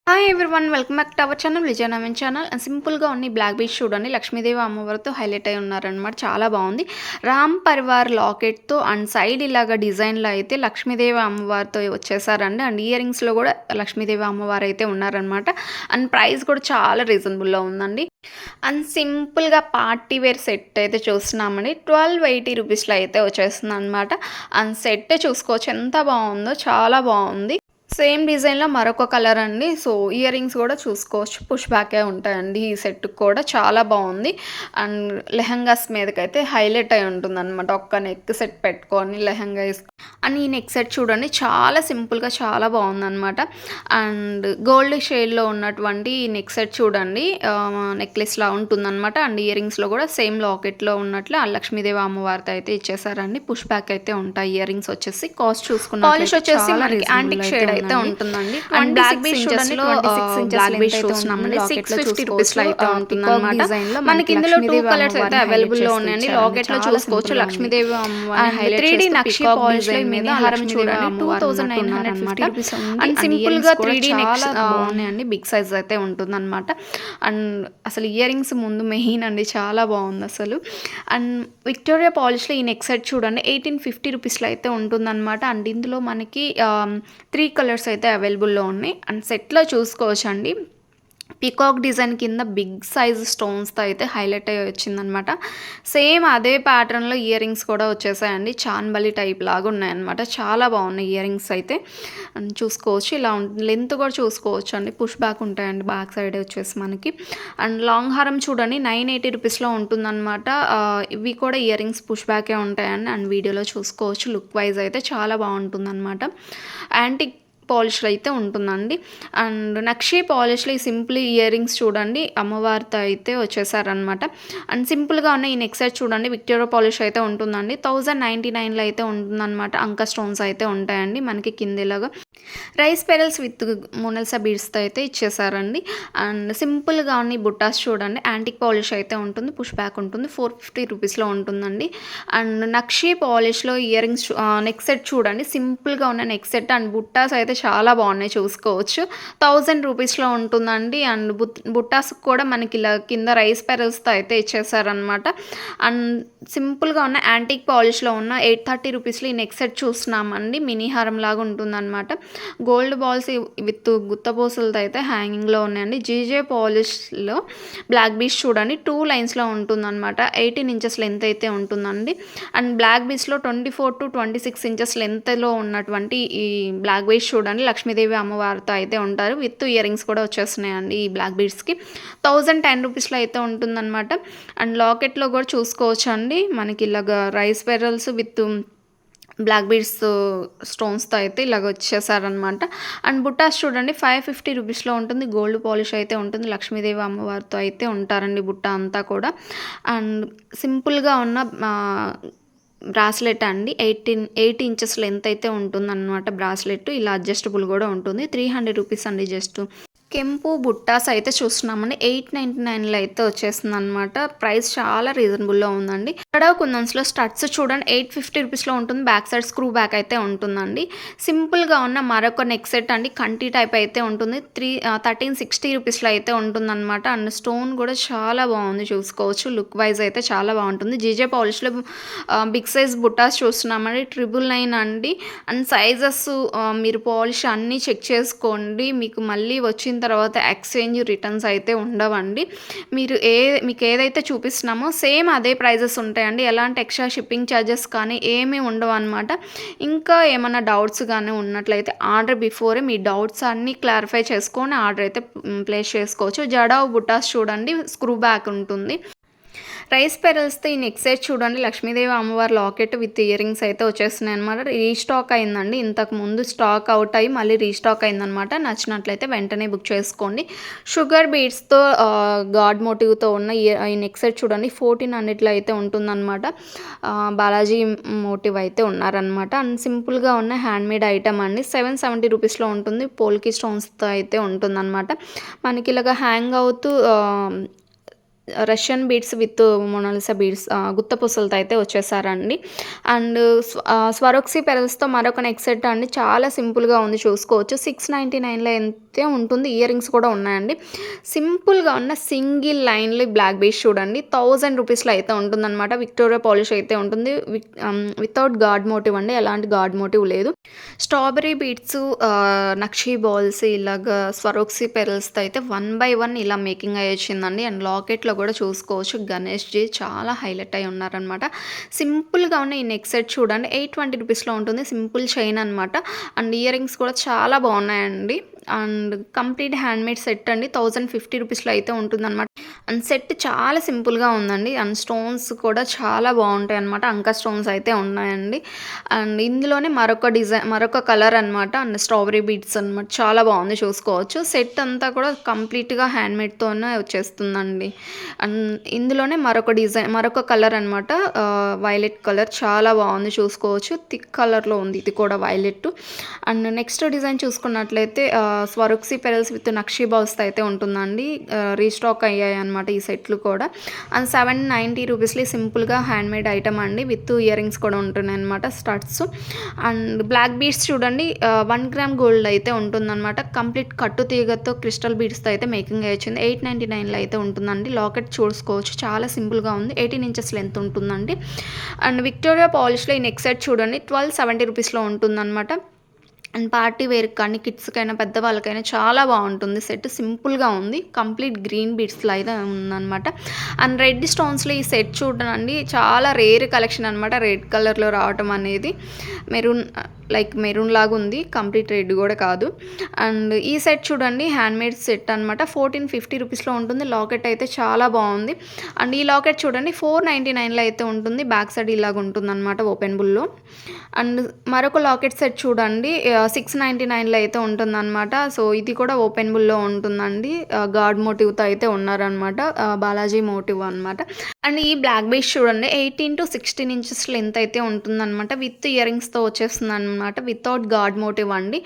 Hi everyone, welcome back to our channel Vijaya Naveen channel. సింపుల్గా ఉన్న black beach చూడండి, లక్ష్మీదేవి అమ్మవారితో హైలైట్ అయి ఉన్నారనమాట. చాలా బాగుంది. రామ్ పరివార్ లాకెట్తో అండ్ సైడ్ ఇలాగ డిజైన్లో అయితే లక్ష్మీదేవి అమ్మవారితో వచ్చేసారండి. అండ్ ఇయర్ రింగ్స్లో కూడా లక్ష్మీదేవి అమ్మవారు అయితే ఉన్నారనమాట. అండ్ ప్రైస్ కూడా చాలా రీజనబుల్లో ఉందండి. అండ్ సింపుల్గా పార్టీ వేర్ సెట్ అయితే చూస్తున్నామండి. 1280 రూపీస్లో అయితే వచ్చేస్తుంది అనమాట. అండ్ సెట్ చూసుకోవచ్చు ఎంత బాగుందో, చాలా బాగుంది. సేమ్ డిజైన్లో మరొక కలర్ అండి. సో ఇయర్ రింగ్స్ కూడా చూసుకోవచ్చు, పుష్ బ్యాకే ఉంటాయండి. ఈ సెట్ కూడా చాలా బాగుంది. అండ్ లెహంగాస్ మీదకైతే హైలైట్ అయి ఉంటుంది అనమాట. ఒక్క నెక్ సెట్ పెట్టుకొని లెహంగా అండ్ ఈ నెక్ సెట్ చూడండి, చాలా సింపుల్గా చాలా బాగుందనమాట. అండ్ గోల్డ్ షేడ్లో ఉన్నటువంటి ఈ నెక్ సెట్ చూడండి, నెక్లెస్లా ఉంటుందన్నమాట. అండ్ ఇయర్ రింగ్స్లో కూడా సేమ్ లాకెట్లో ఉన్నట్లు ఆ లక్ష్మీదేవి అమ్మవారితో అయితే ఇచ్చేసారండి. పుష్ బ్యాక్ అయితే ఉంటాయి. ఇయర్ రింగ్స్ వచ్చేసి కాస్ట్ చూసుకున్న పాలిష్ వచ్చేసి మనకి యాంటిక్ షేడ్ అయితే ఉంటుందండి. అండ్ బ్లాక్ బీచ్ చూడండి, బ్లాక్ బీచ్ చూస్తున్నామండి. 650 రూపీస్లో అయితే ఉంటుందన్నమాట. మనకి ఇందులో 2 కలర్స్ అయితే అవైలబుల్లో ఉన్నాయండి. లాకెట్లో చూసుకోవచ్చు లక్ష్మీదేవి అమ్మవారి 3D నక్షి పాలిష్ మీద హారం చూడండి, 2950 రూపీస్ ఉంది. అండ్ సింపుల్ గా 3D నెక్స్ బాగున్నాయండి. బిగ్ సైజ్ అయితే ఉంటుందన్నమాట. అండ్ అసలు ఇయర్ రింగ్స్ ముందు మెయిన్ అండి, చాలా బాగుంది అసలు. అండ్ విక్టోరియా పాలిష్లో ఈ నెక్ సెట్ చూడండి 1850 రూపీస్లో అయితే ఉంటుందన్నమాట. అండ్ ఇందులో మనకి 3 కలర్స్ అయితే అవైలబుల్లో ఉన్నాయి. అండ్ సెట్లో చూసుకోవచ్చు అండి, పీకాక్ డిజైన్ కింద బిగ్ సైజ్ స్టోన్స్తో అయితే హైలైట్ అయ్యి వచ్చిందనమాట. సేమ్ అదే ప్యాటర్న్లో ఇయర్ రింగ్స్ కూడా వచ్చేసాయండి. చాన్బలి టైప్ లాగా ఉన్నాయన్నమాట. చాలా బాగున్నాయి ఇయర్ రింగ్స్ అయితే. చూసుకోవచ్చు, ఇలా ఉంటుంది. లెంత్ కూడా చూసుకోవచ్చు అండి, పుష్ బ్యాక్ ఉంటాయండి బ్యాక్ సైడ్ వచ్చేసి మనకి. అండ్ లాంగ్ హారం చూడండి 980 రూపీస్లో ఉంటుందన్నమాట. ఇవి కూడా ఇయర్ రింగ్స్ పుష్ బ్యాకే ఉంటాయండి. అండ్ వీడియోలో చూసుకోవచ్చు, లుక్ వైజ్ అయితే చాలా బాగుంటుందన్నమాట. యాంటిక్ పాలిష్లో అయితే ఉంటుందండి. అండ్ నక్షి పాలిష్లో ఈ సింపుల్ ఇయర్ రింగ్స్ చూడండి, అమ్మవారితో అయితే వచ్చేసారనమాట. అండ్ సింపుల్గా ఉన్న ఈ నెక్ సెట్ చూడండి, విక్టోరియా పాలిష్ అయితే ఉంటుందండి. 1099లో అయితే ఉంటుందన్నమాట. అంక స్టోన్స్ అయితే ఉంటాయండి మనకి కిందిలాగా. రైస్ పెరల్స్ విత్ మొనల్సా బీడ్స్తో అయితే ఇచ్చేసారండి. అండ్ సింపుల్గా ఉన్న ఈ బుట్టాస్ చూడండి, యాంటిక్ పాలిష్ అయితే ఉంటుంది, పుష్ బ్యాక్ ఉంటుంది. 450 రూపీస్లో ఉంటుందండి. అండ్ నక్షి పాలిష్లో ఇయర్ రింగ్స్ నెక్ సెట్ చూడండి, సింపుల్గా ఉన్న నెక్ సెట్ అండ్ బుట్టాస్ అయితే చాలా బాగున్నాయి, చూసుకోవచ్చు. 1000 రూపీస్లో ఉంటుందండి. అండ్ బుట్టాస్ కూడా మనకి ఇలా కింద రైస్ పెరల్స్తో అయితే ఇచ్చేసారనమాట. అండ్ సింపుల్గా ఉన్న యాంటిక్ పాలిష్లో ఉన్న 830 రూపీస్లో ఈ నెక్ సెట్ చూస్తున్నామండి. మినీ హారం లాగా ఉంటుందన్నమాట. గోల్డ్ బాల్స్ విత్ గుత్తపోసలతో అయితే హ్యాంగింగ్లో ఉన్నాయండి. జీజే పాలిష్లో బ్లాక్ బీచ్ చూడండి 2 లైన్స్లో ఉంటుందన్నమాట. 18 ఇంచెస్ లెంత్ అయితే ఉంటుందండి. అండ్ బ్లాక్ బీచ్లో 24 to 26 ఇంచెస్ లెంత్లో ఉన్నటువంటి ఈ బ్లాక్ బీచ్ చూడండి, లక్ష్మీదేవి అమ్మవారితో అయితే ఉంటారు. విత్ ఇయర్ రింగ్స్ కూడా వచ్చేస్తున్నాయండి ఈ బ్లాక్ బీడ్స్కి. 1010 రూపీస్లో అయితే ఉంటుందన్నమాట. అండ్ లాకెట్లో కూడా చూసుకోవచ్చు అండి, మనకి ఇలాగ rice pearls with black beads స్టోన్స్తో అయితే ఇలాగ వచ్చేసారనమాట. అండ్ బుట్టాస్ చూడండి 550 రూపీస్లో ఉంటుంది. గోల్డ్ పాలిష్ అయితే ఉంటుంది. లక్ష్మీదేవి అమ్మవారితో అయితే ఉంటారండి బుట్ట అంతా కూడా. అండ్ సింపుల్గా ఉన్న బ్రాస్లెట్ అండి, 8 ఇంచెస్ లెంత్ అయితే ఉంటుందన్నమాట. బ్రాస్లెట్ ఇలా అడ్జస్టబుల్ కూడా ఉంటుంది. 300 రూపీస్ అండి జస్ట్. కెంపు బుట్టాస్ అయితే చూస్తున్నామండి, 899లో అయితే వచ్చేస్తుంది అనమాట. ప్రైస్ చాలా రీజనబుల్లో ఉందండి. ఇక్కడ కుందన్స్లో స్టడ్స్ చూడండి 850 రూపీస్లో ఉంటుంది. బ్యాక్ సైడ్ స్క్రూ బ్యాక్ అయితే ఉంటుందండి. సింపుల్గా ఉన్న మరొక నెక్ సెట్ అండి, కంటి టైప్ అయితే ఉంటుంది. 1360 రూపీస్లో అయితే ఉంటుందన్నమాట. అండ్ స్టోన్ కూడా చాలా బాగుంది, చూసుకోవచ్చు. లుక్ వైజ్ అయితే చాలా బాగుంటుంది. జీజే పాలిష్లో బిగ్ సైజ్ బుట్టాస్ చూస్తున్నామండి, 999 అండి. అండ్ సైజెస్ మీరు పాలిష్ అన్నీ చెక్ చేసుకోండి. మీకు మళ్ళీ వచ్చిన తర్వాత ఎక్స్చేంజ్ రిటర్న్స్ అయితే ఉండవండి. మీకు ఏదైతే చూపిస్తున్నామో సేమ్ అదే ప్రైజెస్ ఉంటాయండి. ఎలాంటి ఎక్స్ట్రా షిప్పింగ్ ఛార్జెస్ కానీ ఏమీ ఉండవు అనమాట. ఇంకా ఏమైనా డౌట్స్ కానీ ఉన్నట్లయితే ఆర్డర్ బిఫోరే మీ డౌట్స్ అన్నీ క్లారిఫై చేసుకొని ఆర్డర్ అయితే ప్లేస్ చేసుకోవచ్చు. జడావ్ బుటాస్ చూడండి, స్క్రూ బ్యాక్ ఉంటుంది. రైస్ పెరల్స్తో ఈ నెక్ సెట్ చూడండి, లక్ష్మీదేవి అమ్మవారి లాకెట్ విత్ ఇయర్ రింగ్స్ అయితే వచ్చేస్తున్నాయి అనమాట. రీస్టాక్ అయిందండి, ఇంతకు ముందు స్టాక్ అవుట్ అయ్యి మళ్ళీ రీస్టాక్ అయిందనమాట. నచ్చినట్లయితే వెంటనే బుక్ చేసుకోండి. షుగర్ బీడ్స్తో గాడ్ మోటివ్తో ఉన్న ఈ నెక్ సెట్ చూడండి 1400లో అయితే ఉంటుందన్నమాట. బాలాజీ మోటివ్ అయితే ఉన్నారనమాట. అండ్ సింపుల్గా ఉన్న హ్యాండ్మేడ్ ఐటమ్ అండి, 770 రూపీస్లో ఉంటుంది. పోల్కి స్టోన్స్తో అయితే ఉంటుందన్నమాట. మనకి ఇలాగ హ్యాంగ్ అవుతూ Russian beads with Mona Lisa beads గుత్తపూసలతో అయితే వచ్చేసారండి. అండ్ స్వరోక్సీ పెరల్స్తో మరొక నెక్ సెట్ అండి, చాలా సింపుల్గా ఉంది, చూసుకోవచ్చు. 699లో అయితే ఉంటుంది. ఇయర్ రింగ్స్ కూడా ఉన్నాయండి. సింపుల్‌గా ఉన్న సింగిల్ లైన్‌లో బ్లాక్ బీడ్స్ చూడండి. 1000 రూపీస్‌లో అయితే ఉంటుందనమాట. విక్టోరియా పాలిష్ అయితే ఉంటుంది. వితౌట్ గాడ్ మోటివ్ అండి. ఎలాంటి గాడ్ మోటివ్ లేదు. స్ట్రాబెర్రీ బీడ్స్, నక్షీ బాల్స్ ఇలాగా స్వరోక్సీ పెరల్స్‌తో అయితే 1 బై 1 ఇలా మేకింగ్ అయ్యొచ్చిందండి. అండ్ లాకెట్‌లో కూడా చూసుకోవచ్చు గణేష్‌జీ చాలా హైలైట్ అయ్యి ఉన్నారనమాట. సింపుల్‌గా ఉన్న ఈ నెక్ సెట్ చూడండి 820 రూపీస్‌లో ఉంటుంది. సింపుల్ చైన్ అనమాట. అండ్ ఇయర్ రింగ్స్ కూడా చాలా బాగున్నాయండి. అండ్ కంప్లీట్ హ్యాండ్‌మేడ్ సెట్ అండి. 1050 రూపీస్‌లో అయితే ఉంటుందనమాట. అండ్ సెట్ చాలా సింపుల్‌గా ఉందండి. అండ్ స్టోన్స్ కూడా చాలా బాగుంటాయన్నమాట. అంకా స్టోన్స్ అయితే ఉన్నాయండి. అండ్ ఇందులోనే మరొక కలర్ అనమాట. అండ్ స్ట్రాబెర్రీ బీడ్స్ అనమాట. చాలా బాగుంది చూసుకోవచ్చు. సెట్ అంతా కూడా కంప్లీట్‌గా హ్యాండ్‌మేడ్‌తోనే వచ్చేస్తుందండి. అండ్ ఇందులోనే మరొక కలర్ అనమాట. వైలెట్ కలర్ చాలా బాగుంది చూసుకోవచ్చు. థిక్ కలర్‌లో ఉంది ఇది కూడా వైలెట్. అండ్ నెక్స్ట్ డిజైన్ చూసుకున్నట్లయితే స్వరోక్సీ పెరల్స్ విత్ నక్షీ బాల్స్‌తో అయితే ఉంటుందండి. రీస్టాక్ అయ్యాయన్నమాట ఈ సెట్లు కూడా. అండ్ 790 రూపీస్‌లో సింపుల్‌గా హ్యాండ్‌మేడ్ ఐటమ్ అండి. విత్ ఇయర్ రింగ్స్ కూడా ఉంటున్నాయన్నమాట స్టడ్స్. అండ్ బ్లాక్ బీడ్స్ చూడండి 1 గ్రామ్ గోల్డ్ అయితే ఉంటుందన్నమాట. కంప్లీట్ కట్టు తీగతో క్రిస్టల్ బీడ్స్‌తో అయితే మేకింగ్ అయ్యొచ్చింది. 899లో అయితే ఉంటుందండి. లాకెట్ చూసుకోవచ్చు చాలా సింపుల్‌గా ఉంది. 18 ఇంచెస్ లెంత్ ఉంటుందండి. అండ్ విక్టోరియా పాలిష్‌లో ఈ నెక్ సెట్ చూడండి 1270 రూపీస్‌లో ఉంటుందన్నమాట. అండ్ పార్టీ వేర్‌కి కానీ, కిడ్స్‌కైనా, పెద్దవాళ్ళకైనా చాలా బాగుంటుంది సెట్. సింపుల్‌గా ఉంది. కంప్లీట్ గ్రీన్ బీడ్స్‌లో అయితే ఉందనమాట. అండ్ రెడ్ స్టోన్స్‌లో ఈ సెట్ చూడండి చాలా రేర్ కలెక్షన్ అనమాట. రెడ్ కలర్‌లో రావటం అనేది మెరూన్ లాగా ఉంది. కంప్లీట్ రెడ్ కూడా కాదు. అండ్ ఈ సెట్ చూడండి హ్యాండ్‌మేడ్ సెట్ అనమాట. 1450 రూపీస్‌లో ఉంటుంది. లాకెట్ అయితే చాలా బాగుంది. అండ్ ఈ లాకెట్ చూడండి 499లో అయితే ఉంటుంది. బ్యాక్ సైడ్ ఇలాగ ఉంటుందన్నమాట ఓపెనబుల్‌లో. అండ్ మరొక లాకెట్ సెట్ చూడండి 699లో అయితే ఉంటుందన్నమాట. సో ఇది కూడా ఓపెనబుల్‌లో ఉంటుందండి. గాడ్ మోటివ్‌తో అయితే ఉన్నారనమాట. బాలాజీ మోటివ్ అనమాట. అండ్ ఈ బ్లాక్ బీడ్స్ చూడండి 18-16 ఇంచెస్ లెంత్ అయితే ఉంటుందన్నమాట. విత్ ఇయర్ రింగ్స్‌తో వచ్చేస్తుందన్నమాట. వితౌట్ గాడ్ మోటివ్ అండి.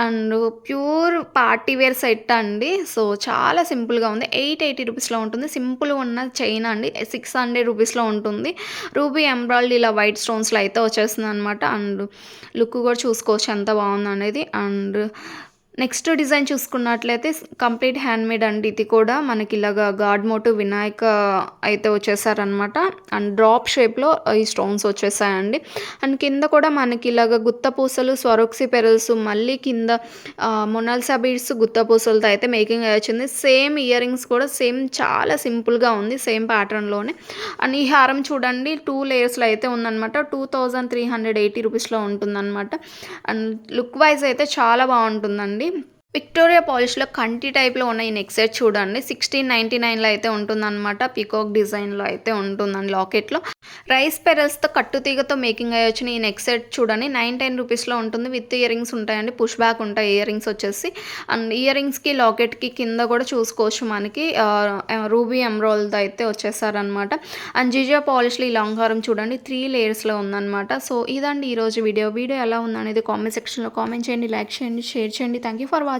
And pure party wear set అండి. సో చాలా సింపుల్‌గా ఉంది. 880 రూపీస్‌లో ఉంటుంది. సింపుల్‌గా ఉన్న చైన్ అండి 600 రూపీస్‌లో ఉంటుంది. రూబీ ఎంబ్రాయిడరీ ఇలా వైట్ స్టోన్స్‌లో అయితే వచ్చేస్తుందన్నమాట. అండ్ లుక్ కూడా చూసుకోవచ్చు ఎంత బాగుందనేది. అండ్ నెక్స్ట్ డిజైన్ చూసుకున్నట్లయితే కంప్లీట్ హ్యాండ్‌మేడ్ అండి. ఇది కూడా మనకి ఇలాగా గాడ్ మోటివ్ వినాయక అయితే వచ్చేసారనమాట. అండ్ డ్రాప్ షేప్‌లో ఈ స్టోన్స్ వచ్చేసాయండి. అండ్ కింద కూడా మనకి ఇలాగ గుత్త పూసలు, స్వరోక్సీ పెరల్స్, మళ్ళీ కింద మొనాలిసా బీడ్స్, గుత్త పూసలతో అయితే మేకింగ్ వచ్చింది. సేమ్ ఇయర్ రింగ్స్ కూడా సేమ్ చాలా సింపుల్‌గా ఉంది. సేమ్ ప్యాటర్న్‌లోనే. అండ్ ఈ హారం చూడండి 2 లేయర్స్‌లో అయితే ఉందనమాట. 2380 రూపీస్‌లో ఉంటుందన్నమాట. అండ్ లుక్ వైజ్ అయితే చాలా బాగుంటుందండి. విక్టోరియా పాలిష్‌లో కంటి టైప్‌లో ఉన్న ఈ నెక్ సెట్ చూడండి 1699లో అయితే ఉంటుందన్నమాట. పీకాక్ డిజైన్‌లో అయితే ఉంటుందండి లాకెట్‌లో. రైస్ పెరల్స్‌తో కట్టుతీగతో మేకింగ్ అయ్యొచ్చిన ఈ నెక్ సెట్ చూడండి 910 రూపీస్‌లో ఉంటుంది. విత్ ఇయర్ రింగ్స్ ఉంటాయండి. పుష్ బ్యాక్ ఉంటాయి ఇయర్ రింగ్స్ వచ్చేసి. అండ్ ఇయర్ రింగ్స్‌కి, లాకెట్‌కి కింద కూడా చూసుకోవచ్చు మనకి రూబీ ఎమరాల్డ్‌తో అయితే వచ్చేసారనమాట. అండ్ జిజియా పాలిష్‌లో ఈ లాంగ్ హారం చూడండి 3 లేయర్స్‌లో ఉందన్నమాట. సో ఇదండి ఈరోజు వీడియో. వీడియో ఎలా ఉందనేది కామెంట్ సెక్షన్‌లో కామెంట్ చేయండి, లైక్ చేయండి, షేర్ చేయండి. Thank you for watching.